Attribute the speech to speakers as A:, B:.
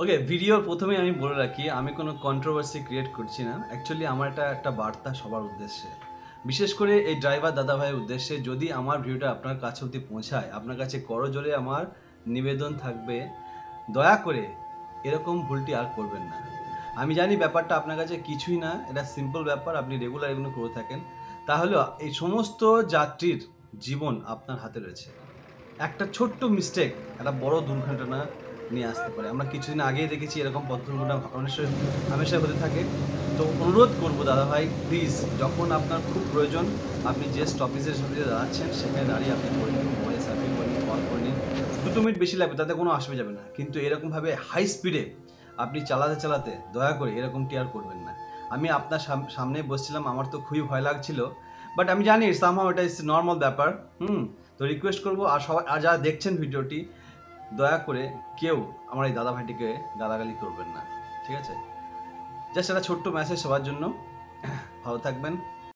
A: ওকে, ভিডিওর প্রথমেই আমি বলে রাখি, আমি কোনো কন্ট্রোভার্সি ক্রিয়েট করছি না। অ্যাকচুয়ালি আমার এটা একটা বার্তা সবার উদ্দেশ্যে, বিশেষ করে এই ড্রাইভার দাদা ভাইয়ের উদ্দেশ্যে। যদি আমার ভিডিওটা আপনার কাছে অবধি পৌঁছায়, আপনার কাছে করজোরে আমার নিবেদন থাকবে, দয়া করে এরকম ভুলটি আর করবেন না। আমি জানি ব্যাপারটা আপনার কাছে কিছুই না, এটা সিম্পল ব্যাপার, আপনি রেগুলার এগুলো করে থাকেন। তাহলে এই সমস্ত যাত্রীর জীবন আপনার হাতে রয়েছে। একটা ছোট্ট মিস্টেক একটা বড় দুর্ঘটনা নিয়ে আসতে পারে। আমরা কিছুদিন আগেই দেখেছি এরকম পথ দুর্ঘটনা হামেশাই হতে থাকে। তো অনুরোধ করবো দাদাভাই, প্লিজ যখন আপনার খুব প্রয়োজন, আপনি যে স্টপেজের সামনে দাঁড়াচ্ছেন সেখানে দাঁড়িয়ে আপনি করে নিন, মোবাইল সার্ফিং করে নিন, কল করে নিন। 2 মিনিট বেশি লাগবে, তাতে কোনো অসুবিধা যাবে না। কিন্তু এরকমভাবে হাই স্পিডে আপনি চালাতে চালাতে দয়া করে এরকমটি আর করবেন না। আমি আপনার সামনে বসছিলাম, আমার তো খুবই ভয় লাগছিল, বাট আমি জানি সামহাও এটা ইজ নর্মাল ব্যাপার। তো রিকোয়েস্ট করবো, আর সবাই, আর যারা দেখছেন ভিডিওটি, দয়া করে কেউ আমার এই দাদা ভাইটিকে গালাগালি করবেন না, ঠিক আছে? জাস্ট একটা ছোট্ট মেসেজ সবার জন্য। ভালো থাকবেন।